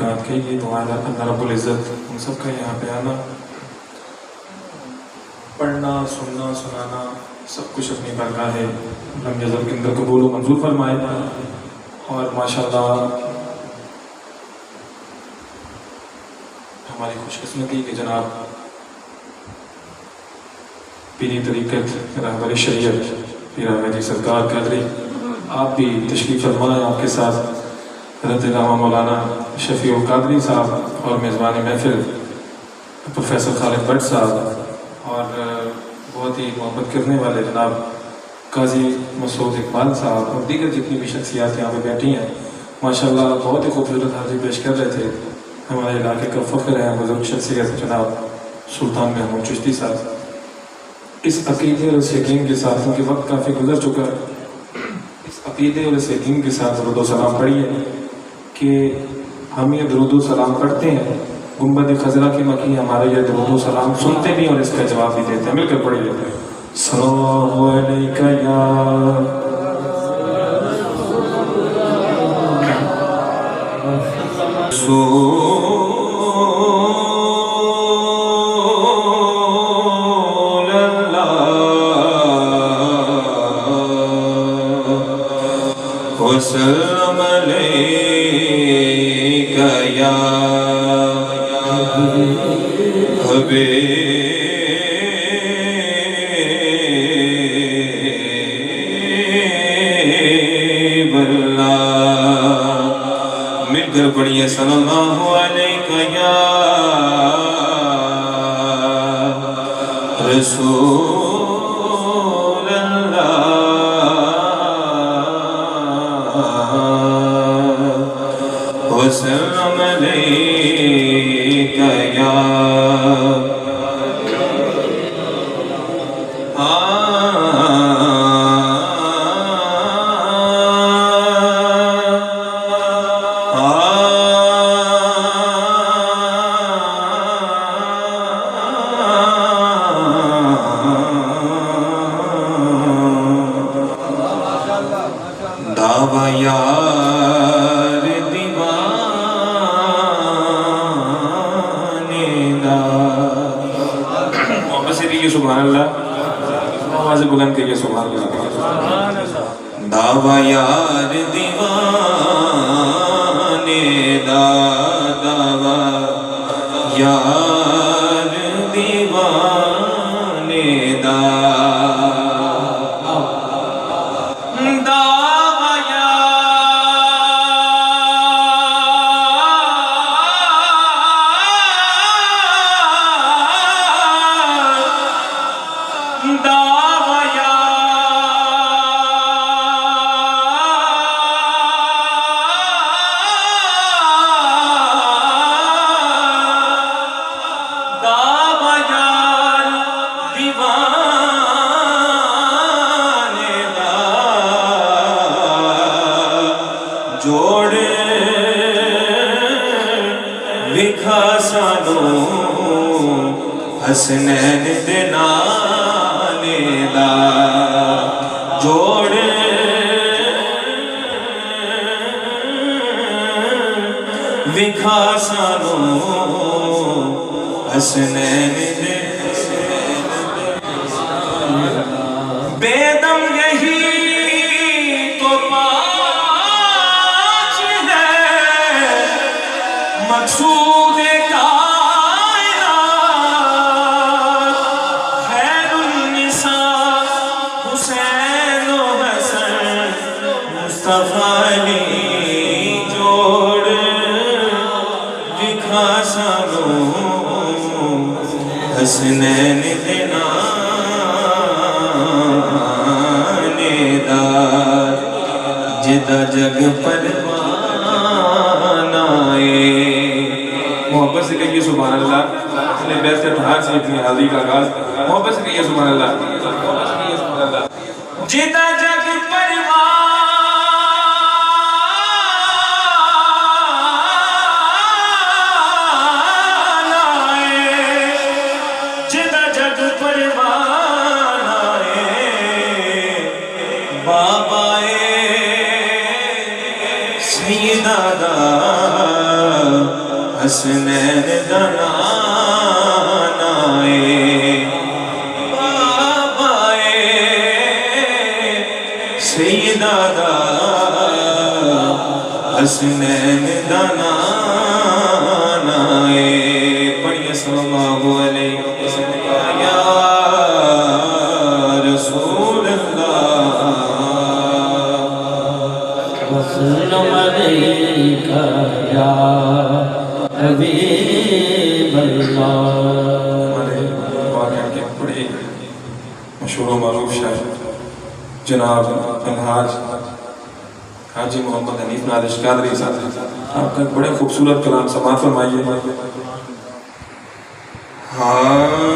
برکات کے یہ دعا اللہ رب العزت ہم سب کا یہاں پہ آنا پڑھنا سننا سنانا سب کچھ اپنی برکات ہے لم یزل کے اندر قبول و منظور فرمائے. اور ماشاءاللہ ہماری خوش قسمتی کہ جناب پیری طریقت رہبر شریعت پیر احمد جی سرکار قادری آپ بھی تشریف فرمائیں. آپ کے ساتھ حضرت علامہ مولانا شفیع القادری صاحب اور میزبان محفل پروفیسر خالد بٹ صاحب اور بہت ہی محبت کرنے والے جناب قاضی مسعود اقبال صاحب اور دیگر جتنی بھی شخصیات یہاں پہ بیٹھی ہیں ماشاءاللہ بہت ہی خوبصورت حاضری پیش کر رہے تھے. ہمارے علاقے کا فخر ہے بزرگ شخصیت جناب سلطان محمود چشتی صاحب. اس عقیدے اور اس یقین کے ساتھ کیونکہ وقت کافی گزر چکا ہے اس عقیدے اور اس یقین کے ساتھ درود و سلام پڑھیے کہ ہم یہ درود و سلام پڑھتے ہیں گنبد خضرا کی مکی ہمارا یہ درود و سلام سنتے بھی اور اس کا جواب بھی دیتے ہیں. مل کر پڑھیے السلام علیکہ یا وسلم علیکہ یا حبیب اللہ. مل کر پڑھیے صلی اللہ علیکہ یا رسول اللہ وسلم علیکہ یا دعویٰ یار دیوانے دا. محبت سے کہیے سبحان اللہ آواز بلند کہیے سبحان اللہ. دعویٰ یار دیوانے دا دعویٰ یار دیوانے دا جوڑ لکھا سانو حسنین دے نانے دا جوڑ لکھا سانو حسنین دے بے دم یہی تو مقصود کائنات خیر النساء حسین و حسن مصطفیٰ علی جوڑ لکھا سانو حسنین دے نانے دا جدا جگ پروان آئے. محبت سے کہیے سبحان اللہ. چلے بیت کے ٹھہار سے اپنی حاضری کا آغاز محبت سے کہیے سبحان اللہ. جدا جگ پروان آئے جدا جگ پروان آئے بابائے سیدہ دا حسنین دا نانا بابائے سیدہ دا حسنین دا نانا پڑھئے صلی اللہ علیہ وسلم یا رسول اللہ وسلم علیک یا حبیب اللہ. ہمارے واقعہ کے بڑے مشہور و معروف شاعر جناب الحاج حاجی محمد حنیف نادش قادری صاحب، آپ کا ایک بڑے خوبصورت کلام سماعت فرمائیے. ہاں